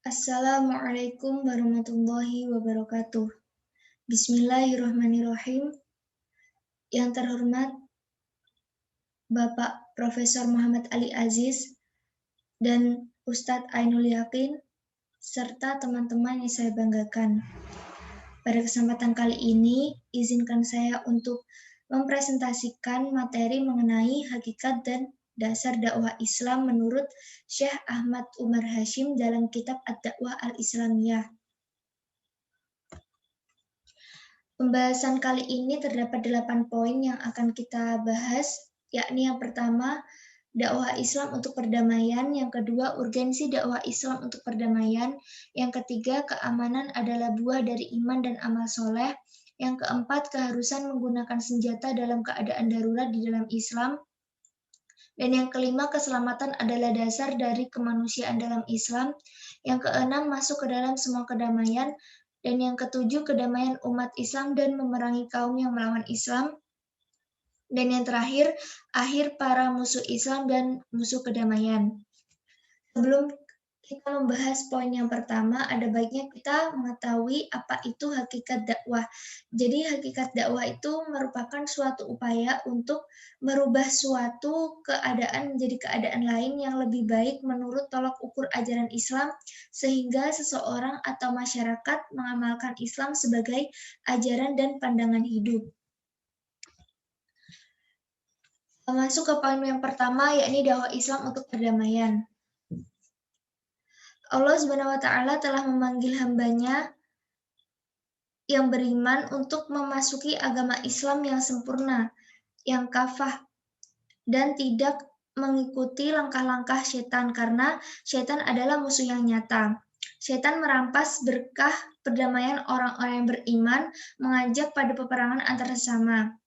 Assalamualaikum warahmatullahi wabarakatuh. Bismillahirrahmanirrahim. Yang terhormat Bapak Profesor Muhammad Ali Aziz dan Ustadz Ainul Yakin, serta teman-teman yang saya banggakan. Pada kesempatan kali ini, izinkan saya untuk mempresentasikan materi mengenai hakikat dan dasar dakwah Islam menurut Syekh Ahmad Umar Hashim dalam kitab Ad-Dakwah Al-Islamiyah. Pembahasan kali ini terdapat 8 poin yang akan kita bahas, yakni yang pertama, dakwah Islam untuk perdamaian, yang kedua, urgensi dakwah Islam untuk perdamaian, yang ketiga, keamanan adalah buah dari iman dan amal soleh, yang keempat, keharusan menggunakan senjata dalam keadaan darurat di dalam Islam, dan yang kelima, keselamatan adalah dasar dari kemanusiaan dalam Islam, yang keenam, masuk ke dalam semua kedamaian, dan yang ketujuh, kedamaian umat Islam dan memerangi kaum yang melawan Islam. Dan yang terakhir, akhir para musuh Islam dan musuh kedamaian. Sebelum kita membahas poin yang pertama, ada baiknya kita mengetahui apa itu hakikat dakwah. Jadi hakikat dakwah itu merupakan suatu upaya untuk merubah suatu keadaan menjadi keadaan lain yang lebih baik menurut tolak ukur ajaran Islam, sehingga seseorang atau masyarakat mengamalkan Islam sebagai ajaran dan pandangan hidup. Masuk ke poin yang pertama, yakni dakwah Islam untuk perdamaian. Allah Subhanahu wa Ta'ala telah memanggil hambanya yang beriman untuk memasuki agama Islam yang sempurna, yang kafah, dan tidak mengikuti langkah-langkah setan, karena setan adalah musuh yang nyata. Setan merampas berkah perdamaian orang-orang yang beriman, mengajak pada peperangan antar sesama.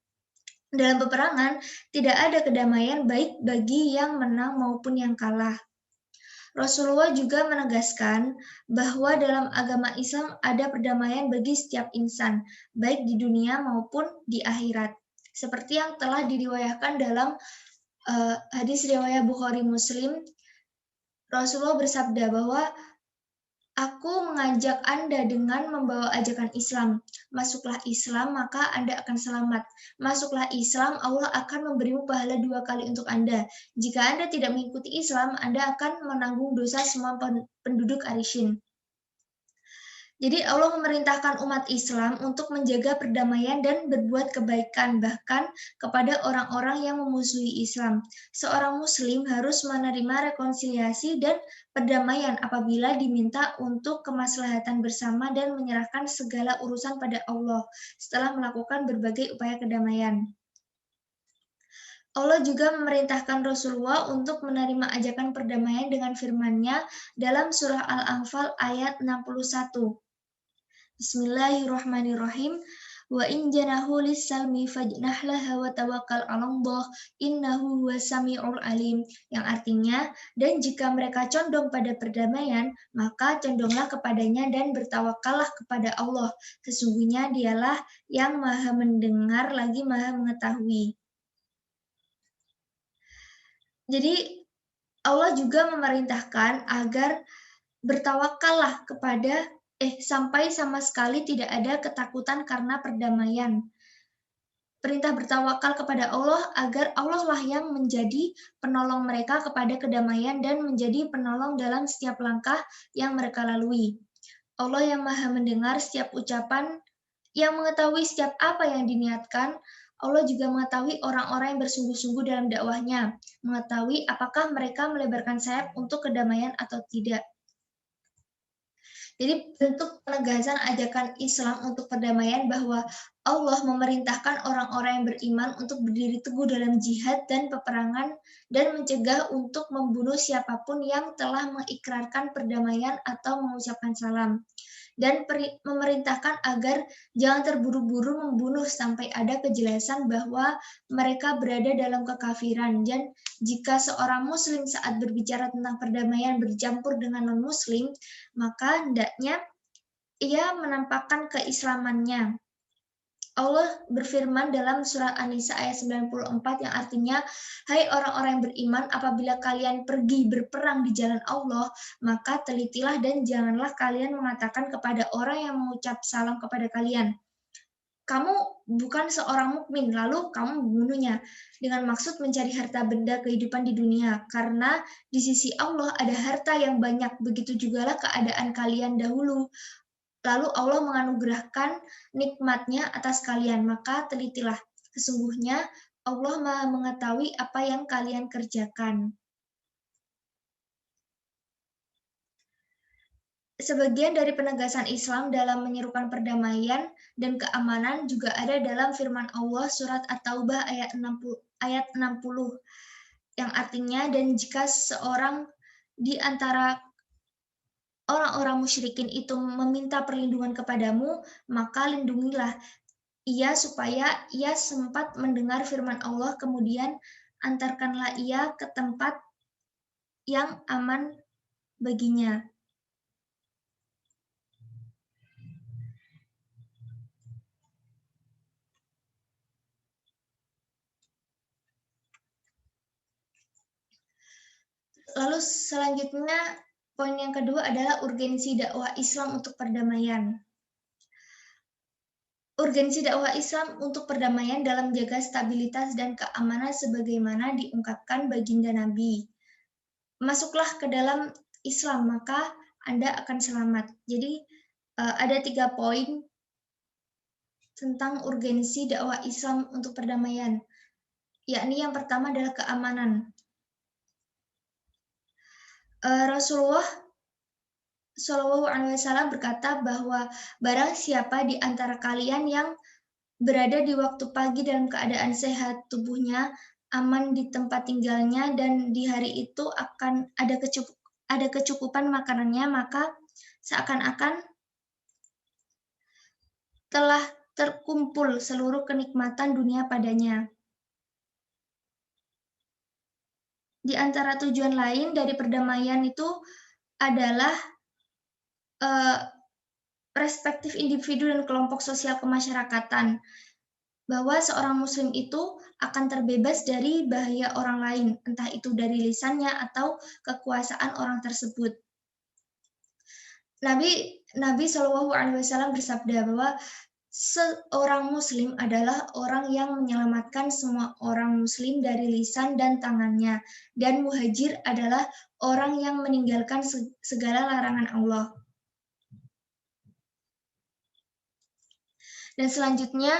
Dalam peperangan, tidak ada kedamaian baik bagi yang menang maupun yang kalah. Rasulullah juga menegaskan bahwa dalam agama Islam ada perdamaian bagi setiap insan, baik di dunia maupun di akhirat. Seperti yang telah diriwayatkan dalam hadis riwayat Bukhari Muslim, Rasulullah bersabda bahwa Aku mengajak Anda dengan membawa ajakan Islam. Masuklah Islam, maka Anda akan selamat. Masuklah Islam, Allah akan memberimu pahala 2 kali untuk Anda. Jika Anda tidak mengikuti Islam, Anda akan menanggung dosa semua penduduk Arisyin. Jadi Allah memerintahkan umat Islam untuk menjaga perdamaian dan berbuat kebaikan, bahkan kepada orang-orang yang memusuhi Islam. Seorang Muslim harus menerima rekonsiliasi dan perdamaian apabila diminta untuk kemaslahatan bersama dan menyerahkan segala urusan pada Allah setelah melakukan berbagai upaya kedamaian. Allah juga memerintahkan Rasulullah untuk menerima ajakan perdamaian dengan firman-Nya dalam surah Al-Anfal ayat 61. Bismillahirrahmanirrahim. Wa in janahu lis-salmi fajnah laha wa tawakkal 'alallah innahu huwas samiul alim, yang artinya, dan jika mereka condong pada perdamaian, maka condonglah kepadanya dan bertawakallah kepada Allah, sesungguhnya Dialah yang Maha mendengar lagi Maha mengetahui. Jadi Allah juga memerintahkan agar bertawakallah kepada sampai sama sekali tidak ada ketakutan karena perdamaian. Perintah bertawakal kepada Allah agar Allah lah yang menjadi penolong mereka kepada kedamaian dan menjadi penolong dalam setiap langkah yang mereka lalui. Allah yang Maha mendengar setiap ucapan, yang mengetahui setiap apa yang diniatkan. Allah juga mengetahui orang-orang yang bersungguh-sungguh dalam dakwahnya, mengetahui apakah mereka melebarkan sayap untuk kedamaian atau tidak. Jadi bentuk penegasan ajakan Islam untuk perdamaian bahwa Allah memerintahkan orang-orang yang beriman untuk berdiri teguh dalam jihad dan peperangan dan mencegah untuk membunuh siapapun yang telah mengikrarkan perdamaian atau mengucapkan salam. Dan memerintahkan agar jangan terburu-buru membunuh sampai ada kejelasan bahwa mereka berada dalam kekafiran. Dan jika seorang muslim saat berbicara tentang perdamaian bercampur dengan non-muslim, maka hendaknya ia menampakkan keislamannya. Allah berfirman dalam surat An-Nisa ayat 94 yang artinya, "Hai orang-orang yang beriman, apabila kalian pergi berperang di jalan Allah, maka telitilah dan janganlah kalian mengatakan kepada orang yang mengucap salam kepada kalian, 'Kamu bukan seorang mukmin,' lalu kamu membunuhnya, dengan maksud mencari harta benda kehidupan di dunia, karena di sisi Allah ada harta yang banyak, begitu jugalah keadaan kalian dahulu. Lalu Allah menganugerahkan nikmat-Nya atas kalian, maka telitilah. Sesungguhnya Allah Maha mengetahui apa yang kalian kerjakan." Sebagian dari penegasan Islam dalam menyerukan perdamaian dan keamanan juga ada dalam firman Allah surat At-Taubah ayat 60 yang artinya, "Dan jika seorang di antara orang-orang musyrikin itu meminta perlindungan kepadamu, maka lindungilah ia supaya ia sempat mendengar firman Allah, kemudian antarkanlah ia ke tempat yang aman baginya." Lalu selanjutnya, poin yang kedua adalah urgensi dakwah Islam untuk perdamaian. Urgensi dakwah Islam untuk perdamaian dalam menjaga stabilitas dan keamanan sebagaimana diungkapkan baginda Nabi. Masuklah ke dalam Islam, maka Anda akan selamat. Jadi ada 3 poin tentang urgensi dakwah Islam untuk perdamaian, yakni yang pertama adalah keamanan. Rasulullah Shallallahu Alaihi Wasallam berkata bahwa barang siapa di antara kalian yang berada di waktu pagi dalam keadaan sehat tubuhnya, aman di tempat tinggalnya, dan di hari itu akan ada kecukupan makanannya, maka seakan-akan telah terkumpul seluruh kenikmatan dunia padanya. Di antara tujuan lain dari perdamaian itu adalah perspektif individu dan kelompok sosial kemasyarakatan, bahwa seorang muslim itu akan terbebas dari bahaya orang lain, entah itu dari lisannya atau kekuasaan orang tersebut. Nabi Shallallahu Alaihi Wasallam bersabda bahwa seorang muslim adalah orang yang menyelamatkan semua orang muslim dari lisan dan tangannya, dan muhajir adalah orang yang meninggalkan segala larangan Allah. Dan selanjutnya,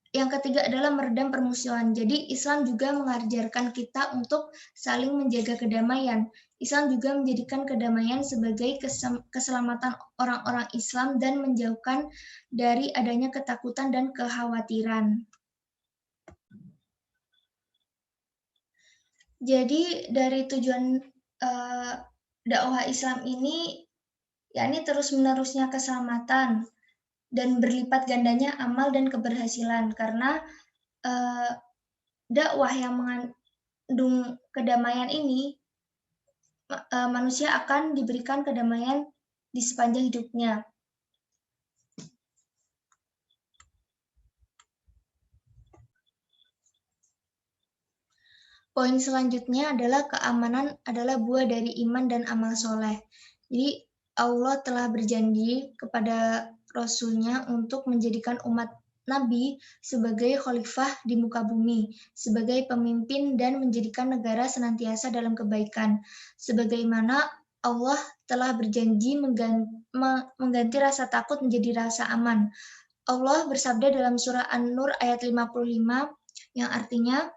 yang ketiga adalah meredam permusuhan. Jadi Islam juga mengajarkan kita untuk saling menjaga kedamaian. Islam juga menjadikan kedamaian sebagai keselamatan orang-orang Islam dan menjauhkan dari adanya ketakutan dan kekhawatiran. Jadi dari tujuan dakwah Islam ini, yakni terus-menerusnya keselamatan dan berlipat gandanya amal dan keberhasilan, karena dakwah yang mengandung kedamaian ini, manusia akan diberikan kedamaian di sepanjang hidupnya. Poin selanjutnya adalah keamanan adalah buah dari iman dan amal soleh. Jadi Allah telah berjanji kepada Rasul-Nya untuk menjadikan umat Nabi sebagai khalifah di muka bumi, sebagai pemimpin dan menjadikan negara senantiasa dalam kebaikan. Sebagaimana Allah telah berjanji mengganti rasa takut menjadi rasa aman. Allah bersabda dalam surah An-Nur ayat 55 yang artinya,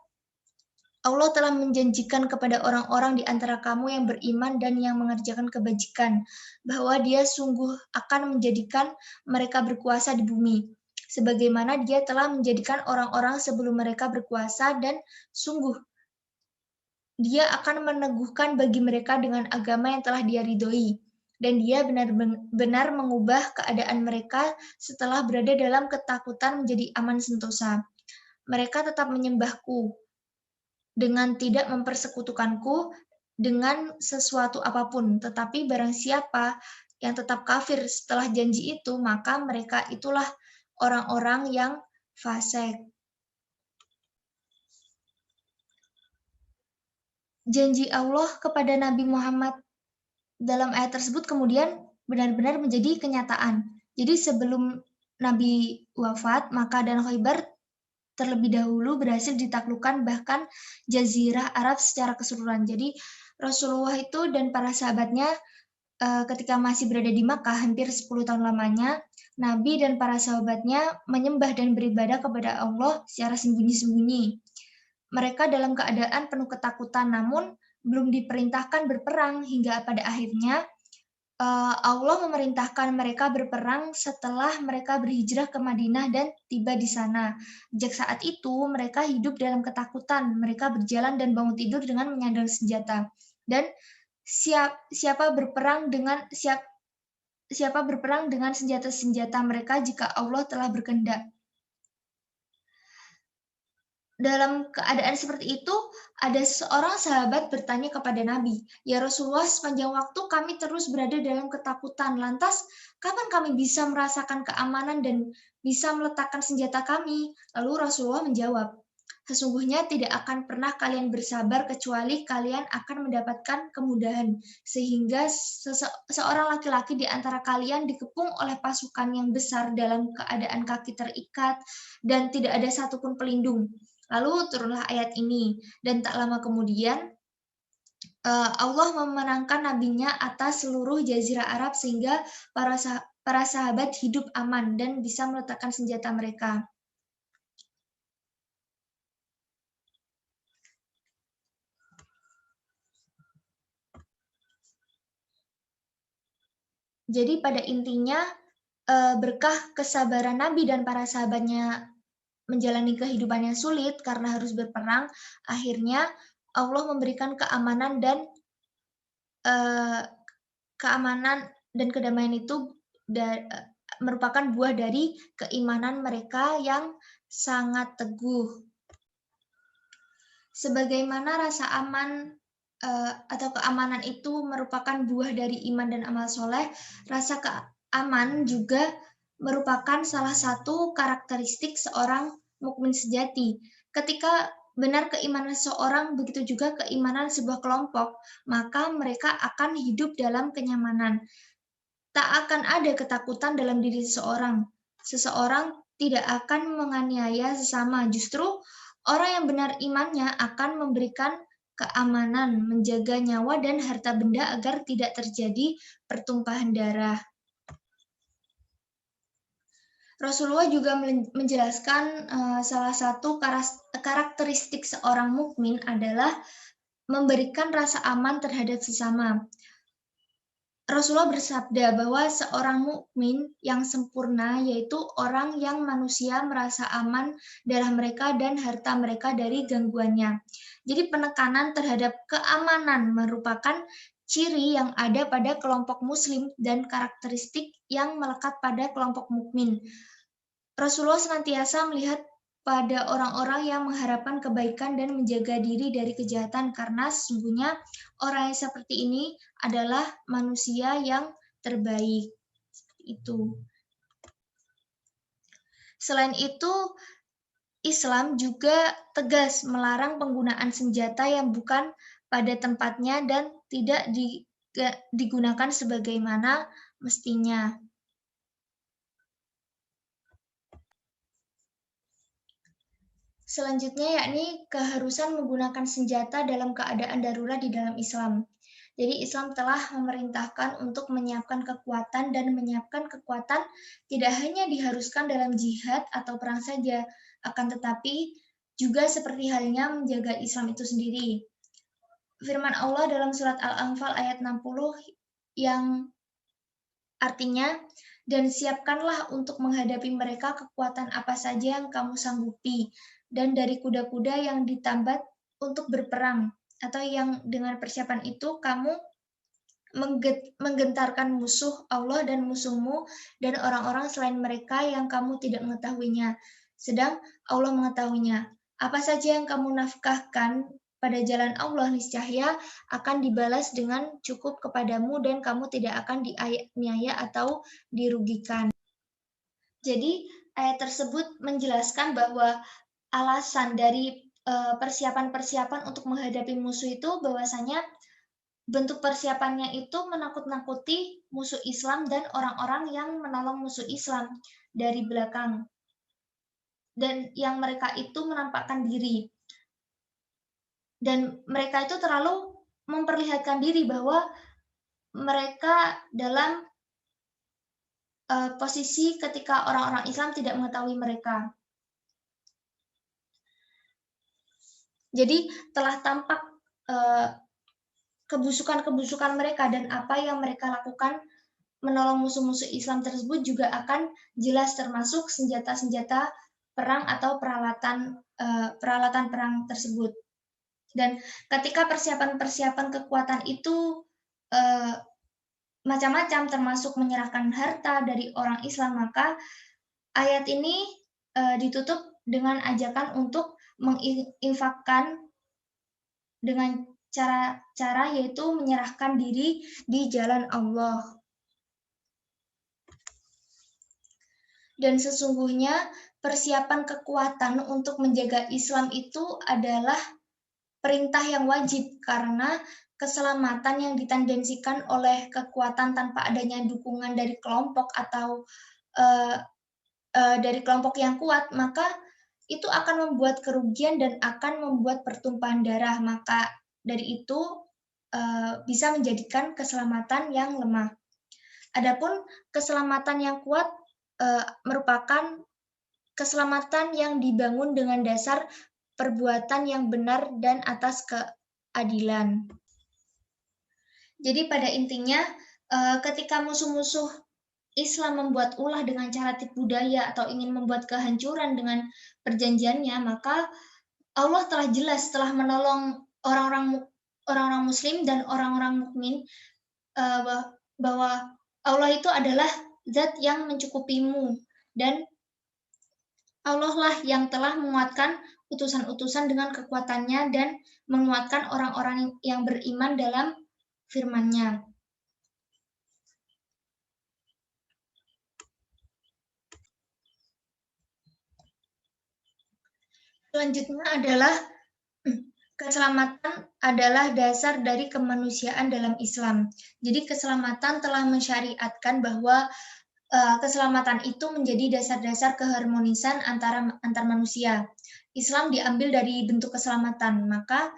Allah telah menjanjikan kepada orang-orang di antara kamu yang beriman dan yang mengerjakan kebajikan, bahwa Dia sungguh akan menjadikan mereka berkuasa di bumi, sebagaimana Dia telah menjadikan orang-orang sebelum mereka berkuasa, dan sungguh Dia akan meneguhkan bagi mereka dengan agama yang telah Dia ridhoi, dan Dia benar-benar mengubah keadaan mereka setelah berada dalam ketakutan menjadi aman sentosa. Mereka tetap menyembahku dengan tidak mempersekutukanku dengan sesuatu apapun, tetapi barang siapa yang tetap kafir setelah janji itu, maka mereka itulah orang-orang yang fasik. Janji Allah kepada Nabi Muhammad dalam ayat tersebut kemudian benar-benar menjadi kenyataan. Jadi sebelum Nabi wafat, Makkah dan Khaybar terlebih dahulu berhasil ditaklukkan, bahkan Jazirah Arab secara keseluruhan. Jadi Rasulullah itu dan para sahabatnya ketika masih berada di Makkah hampir 10 tahun lamanya, Nabi dan para sahabatnya menyembah dan beribadah kepada Allah secara sembunyi-sembunyi. Mereka dalam keadaan penuh ketakutan, namun belum diperintahkan berperang hingga pada akhirnya Allah memerintahkan mereka berperang setelah mereka berhijrah ke Madinah dan tiba di sana. Sejak saat itu mereka hidup dalam ketakutan. Mereka berjalan dan bangun tidur dengan menyandang senjata. Dan siapa berperang dengan senjata-senjata mereka jika Allah telah berkehendak. Dalam keadaan seperti itu, ada seorang sahabat bertanya kepada Nabi, "Ya Rasulullah, sepanjang waktu kami terus berada dalam ketakutan. Lantas, kapan kami bisa merasakan keamanan dan bisa meletakkan senjata kami?" Lalu Rasulullah menjawab, "Sesungguhnya tidak akan pernah kalian bersabar kecuali kalian akan mendapatkan kemudahan, sehingga seorang laki-laki di antara kalian dikepung oleh pasukan yang besar dalam keadaan kaki terikat dan tidak ada satupun pelindung." Lalu turunlah ayat ini, dan tak lama kemudian Allah memenangkan nabinya atas seluruh jazirah Arab sehingga para sahabat hidup aman dan bisa meletakkan senjata mereka. Jadi pada intinya berkah kesabaran Nabi dan para sahabatnya menjalani kehidupan yang sulit karena harus berperang, akhirnya Allah memberikan keamanan dan kedamaian itu merupakan buah dari keimanan mereka yang sangat teguh. Sebagaimana rasa aman atau keamanan itu merupakan buah dari iman dan amal soleh, rasa aman juga merupakan salah satu karakteristik seorang mukmin sejati. Ketika benar keimanan seseorang, begitu juga keimanan sebuah kelompok, maka mereka akan hidup dalam kenyamanan. Tak akan ada ketakutan dalam diri seseorang. Seseorang tidak akan menganiaya sesama. Justru orang yang benar imannya akan memberikan keamanan, menjaga nyawa dan harta benda agar tidak terjadi pertumpahan darah. Rasulullah juga menjelaskan salah satu karakteristik seorang mukmin adalah memberikan rasa aman terhadap sesama. Rasulullah bersabda bahwa seorang mukmin yang sempurna yaitu orang yang manusia merasa aman darah mereka dan harta mereka dari gangguannya. Jadi penekanan terhadap keamanan merupakan ciri yang ada pada kelompok muslim dan karakteristik yang melekat pada kelompok mukmin. Rasulullah senantiasa melihat pada orang-orang yang mengharapkan kebaikan dan menjaga diri dari kejahatan karena sesungguhnya orang yang seperti ini adalah manusia yang terbaik. Seperti itu. Selain itu, Islam juga tegas melarang penggunaan senjata yang bukan pada tempatnya dan tidak digunakan sebagaimana mestinya. Selanjutnya yakni keharusan menggunakan senjata dalam keadaan darurat di dalam Islam. Jadi Islam telah memerintahkan untuk menyiapkan kekuatan dan menyiapkan kekuatan tidak hanya diharuskan dalam jihad atau perang saja, akan tetapi juga seperti halnya menjaga Islam itu sendiri. Firman Allah dalam surat Al-Anfal ayat 60 yang artinya, "Dan siapkanlah untuk menghadapi mereka kekuatan apa saja yang kamu sanggupi, dan dari kuda-kuda yang ditambat untuk berperang, atau yang dengan persiapan itu kamu menggentarkan musuh Allah dan musuhmu dan orang-orang selain mereka yang kamu tidak mengetahuinya, sedang Allah mengetahuinya. Apa saja yang kamu nafkahkan pada jalan Allah niscaya akan dibalas dengan cukup kepadamu dan kamu tidak akan dianiaya atau dirugikan." Jadi ayat tersebut menjelaskan bahwa alasan dari persiapan-persiapan untuk menghadapi musuh itu bahwasanya bentuk persiapannya itu menakut-nakuti musuh Islam dan orang-orang yang menolong musuh Islam dari belakang. Dan yang mereka itu menampakkan diri. Dan mereka itu terlalu memperlihatkan diri bahwa mereka dalam posisi ketika orang-orang Islam tidak mengetahui mereka. Jadi telah tampak kebusukan-kebusukan mereka dan apa yang mereka lakukan menolong musuh-musuh Islam tersebut juga akan jelas termasuk senjata-senjata perang atau peralatan perang tersebut. Dan ketika persiapan-persiapan kekuatan itu macam-macam termasuk menyerahkan harta dari orang Islam, maka ayat ini ditutup dengan ajakan untuk menginfakkan dengan cara yaitu menyerahkan diri di jalan Allah. Dan sesungguhnya persiapan kekuatan untuk menjaga Islam itu adalah perintah yang wajib karena keselamatan yang ditendensikan oleh kekuatan tanpa adanya dukungan dari kelompok atau dari kelompok yang kuat, maka itu akan membuat kerugian dan akan membuat pertumpahan darah. Maka dari itu bisa menjadikan keselamatan yang lemah. Adapun keselamatan yang kuat merupakan keselamatan yang dibangun dengan dasar perbuatan yang benar dan atas keadilan. Jadi pada intinya ketika musuh-musuh Islam membuat ulah dengan cara tipu daya atau ingin membuat kehancuran dengan perjanjiannya, maka Allah telah jelas telah menolong orang-orang muslim dan orang-orang mukmin bahwa Allah itu adalah zat yang mencukupimu dan Allah lah yang telah menguatkan utusan-utusan dengan kekuatannya dan menguatkan orang-orang yang beriman dalam firman-Nya. Selanjutnya adalah keselamatan adalah dasar dari kemanusiaan dalam Islam. Jadi keselamatan telah mensyariatkan bahwa keselamatan itu menjadi dasar-dasar keharmonisan antar manusia. Islam diambil dari bentuk keselamatan, maka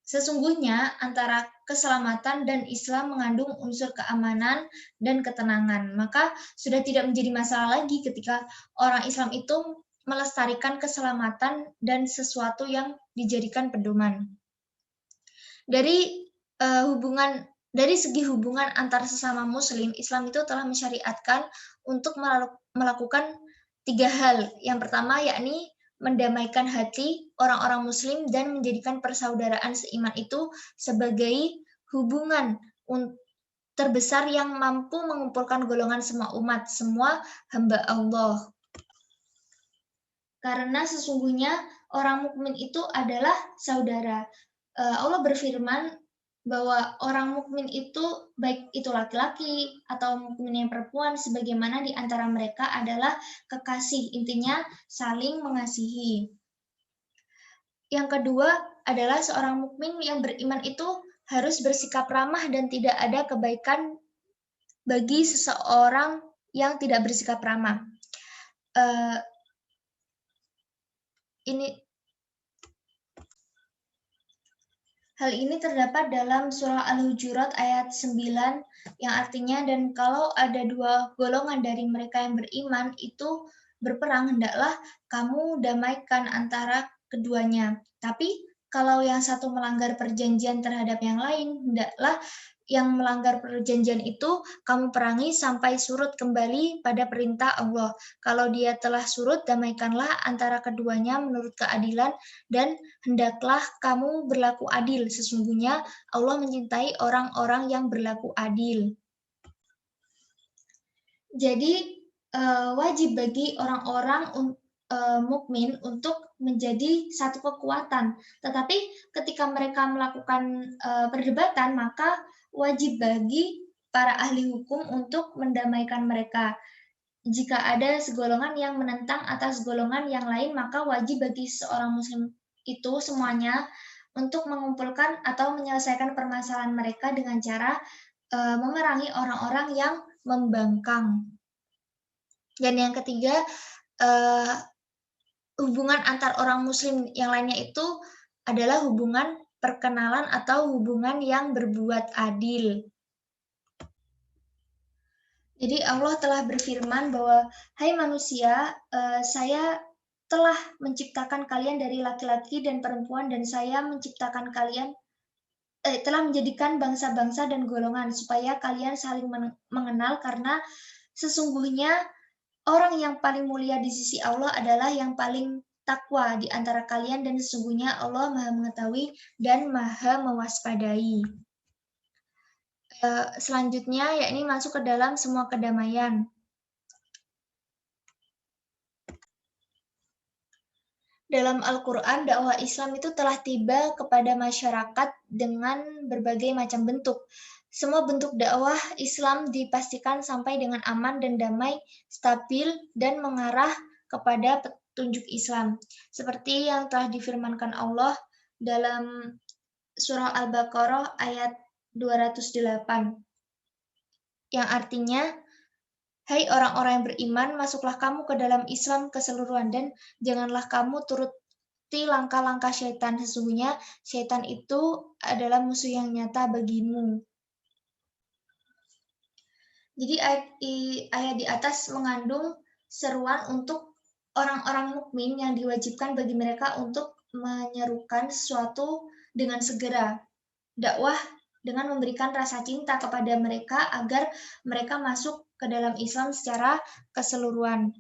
sesungguhnya antara keselamatan dan Islam mengandung unsur keamanan dan ketenangan. Maka sudah tidak menjadi masalah lagi ketika orang Islam itu melestarikan keselamatan dan sesuatu yang dijadikan pedoman. Dari segi hubungan antar sesama muslim, Islam itu telah mensyariatkan untuk melakukan 3 hal. Yang pertama yakni mendamaikan hati orang-orang muslim dan menjadikan persaudaraan seiman itu sebagai hubungan terbesar yang mampu mengumpulkan golongan semua umat, semua hamba Allah. Karena sesungguhnya orang mukmin itu adalah saudara. Allah berfirman bahwa orang mukmin itu baik itu laki-laki atau mukmin yang perempuan sebagaimana di antara mereka adalah kekasih, intinya saling mengasihi. Yang kedua adalah seorang mukmin yang beriman itu harus bersikap ramah dan tidak ada kebaikan bagi seseorang yang tidak bersikap ramah. Hal ini terdapat dalam surah Al-Hujurat ayat 9 yang artinya, dan kalau ada 2 golongan dari mereka yang beriman itu berperang, hendaklah kamu damaikan antara keduanya. Tapi kalau yang satu melanggar perjanjian terhadap yang lain, hendaklah yang melanggar perjanjian itu kamu perangi sampai surut kembali pada perintah Allah. Kalau dia telah surut, damaikanlah antara keduanya menurut keadilan dan hendaklah kamu berlaku adil. Sesungguhnya Allah mencintai orang-orang yang berlaku adil. Jadi wajib bagi orang-orang mukmin untuk menjadi satu kekuatan. Tetapi ketika mereka melakukan perdebatan, maka wajib bagi para ahli hukum untuk mendamaikan mereka. Jika ada segolongan yang menentang atas golongan yang lain, maka wajib bagi seorang muslim itu semuanya untuk mengumpulkan atau menyelesaikan permasalahan mereka dengan cara memerangi orang-orang yang membangkang. Dan yang ketiga, uh, hubungan antar orang muslim yang lainnya itu adalah hubungan perkenalan atau hubungan yang berbuat adil. Jadi Allah telah berfirman bahwa, hai manusia, saya telah menciptakan kalian dari laki-laki dan perempuan, dan saya menciptakan kalian, telah menjadikan bangsa-bangsa dan golongan supaya kalian saling mengenal, karena sesungguhnya orang yang paling mulia di sisi Allah adalah yang paling takwa di antara kalian, dan sesungguhnya Allah Maha Mengetahui dan Maha Mewaspadai. Selanjutnya, yakni masuk ke dalam semua kedamaian. Dalam Al-Quran, dakwah Islam itu telah tiba kepada masyarakat dengan berbagai macam bentuk. Semua bentuk dakwah Islam dipastikan sampai dengan aman dan damai, stabil, dan mengarah kepada petunjuk Islam. Seperti yang telah difirmankan Allah dalam surah Al-Baqarah ayat 208. Yang artinya, hai orang-orang yang beriman, masuklah kamu ke dalam Islam keseluruhan, dan janganlah kamu turuti langkah-langkah syaitan. Sesungguhnya syaitan itu adalah musuh yang nyata bagimu. Jadi ayat di atas mengandung seruan untuk orang-orang mukmin yang diwajibkan bagi mereka untuk menyerukan sesuatu dengan segera. Dakwah dengan memberikan rasa cinta kepada mereka agar mereka masuk ke dalam Islam secara keseluruhan.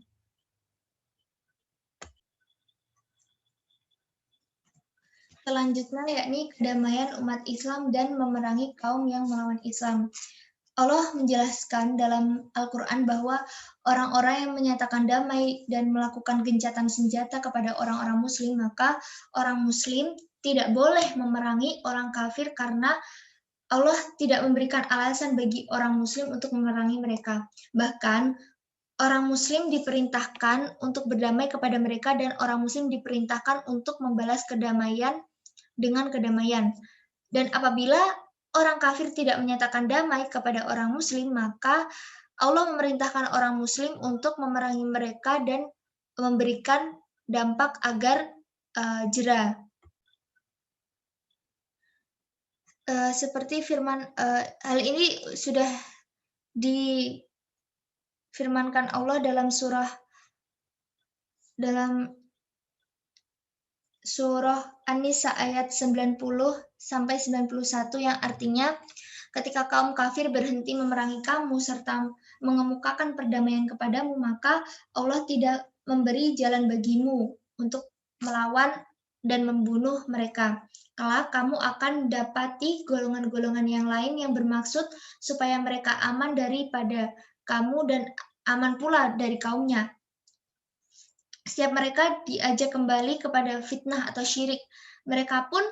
Selanjutnya yakni kedamaian umat Islam dan memerangi kaum yang melawan Islam. Allah menjelaskan dalam Al-Quran bahwa orang-orang yang menyatakan damai dan melakukan gencatan senjata kepada orang-orang muslim, maka orang muslim tidak boleh memerangi orang kafir karena Allah tidak memberikan alasan bagi orang muslim untuk memerangi mereka. Bahkan orang muslim diperintahkan untuk berdamai kepada mereka, dan orang muslim diperintahkan untuk membalas kedamaian dengan kedamaian. Dan apabila orang kafir tidak menyatakan damai kepada orang muslim, maka Allah memerintahkan orang muslim untuk memerangi mereka dan memberikan dampak agar jera. Seperti firman, hal ini sudah difirmankan Allah dalam surah An-Nisa ayat 90 sampai 91, yang artinya, ketika kaum kafir berhenti memerangi kamu serta mengemukakan perdamaian kepadamu, maka Allah tidak memberi jalan bagimu untuk melawan dan membunuh mereka. Kelak kamu akan dapati golongan-golongan yang lain yang bermaksud supaya mereka aman daripada kamu dan aman pula dari kaumnya. Setiap mereka diajak kembali kepada fitnah atau syirik, mereka pun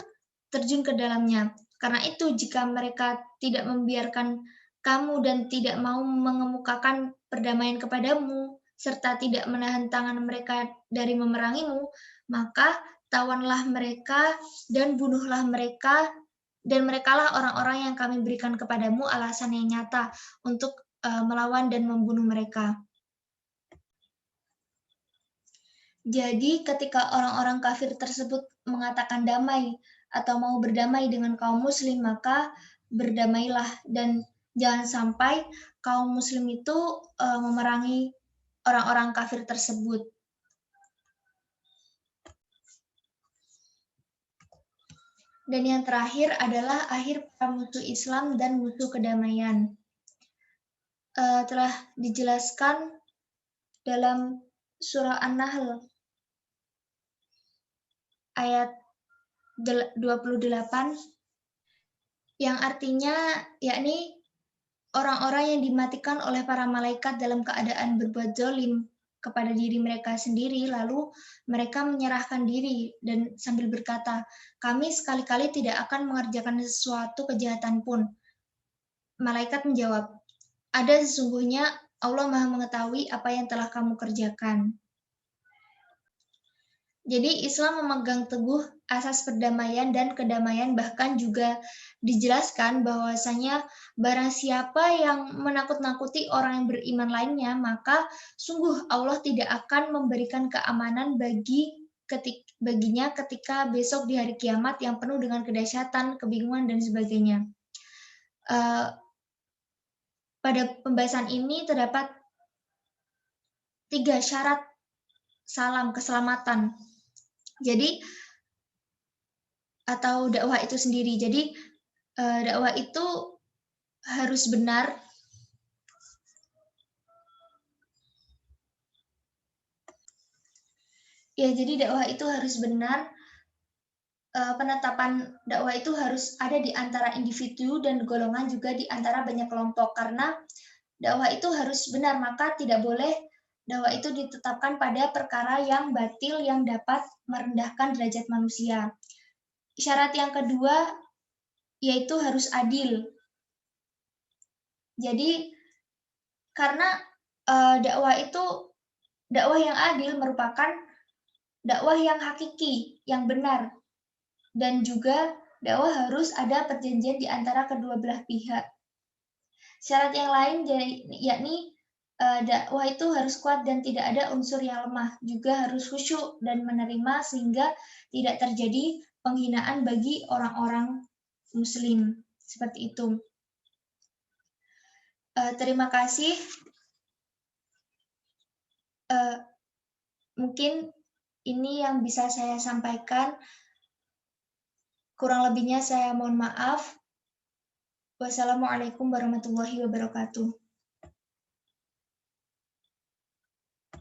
terjun ke dalamnya. Karena itu, jika mereka tidak membiarkan kamu dan tidak mau mengemukakan perdamaian kepadamu, serta tidak menahan tangan mereka dari memerangimu, maka tawanlah mereka dan bunuhlah mereka, dan merekalah orang-orang yang kami berikan kepadamu alasan yang nyata untuk melawan dan membunuh mereka. Jadi ketika orang-orang kafir tersebut mengatakan damai atau mau berdamai dengan kaum muslim, maka berdamailah, dan jangan sampai kaum muslim itu memerangi orang-orang kafir tersebut. Dan yang terakhir adalah akhir para musuh Islam dan musuh kedamaian. Telah dijelaskan dalam surah An-Nahl ayat 28, yang artinya yakni orang-orang yang dimatikan oleh para malaikat dalam keadaan berbuat zalim kepada diri mereka sendiri, lalu mereka menyerahkan diri dan sambil berkata, kami sekali-kali tidak akan mengerjakan sesuatu kejahatan pun. Malaikat menjawab, ada sesungguhnya Allah Maha mengetahui apa yang telah kamu kerjakan. Jadi Islam memegang teguh asas perdamaian dan kedamaian, bahkan juga dijelaskan bahwasanya barang siapa yang menakut-nakuti orang yang beriman lainnya, maka sungguh Allah tidak akan memberikan keamanan baginya ketika besok di hari kiamat yang penuh dengan kedahsyatan, kebingungan, dan sebagainya. Pada pembahasan ini terdapat 3 syarat salam keselamatan. Jadi atau dakwah itu sendiri. Jadi dakwah itu harus benar. Ya, jadi dakwah itu harus benar. Penetapan dakwah itu harus ada di antara individu dan golongan, juga di antara banyak kelompok, karena dakwah itu harus benar, maka tidak boleh dakwah itu ditetapkan pada perkara yang batil yang dapat merendahkan derajat manusia. Syarat yang kedua yaitu harus adil. Jadi karena dakwah yang adil merupakan dakwah yang hakiki, yang benar, dan juga dakwah harus ada perjanjian di antara kedua belah pihak. Syarat yang lain yakni dakwah itu harus kuat dan tidak ada unsur yang lemah, juga harus khusyuk dan menerima sehingga tidak terjadi penghinaan bagi orang-orang muslim. Seperti itu. Terima kasih. Mungkin ini yang bisa saya sampaikan. Kurang lebihnya saya mohon maaf. Wassalamualaikum warahmatullahi wabarakatuh.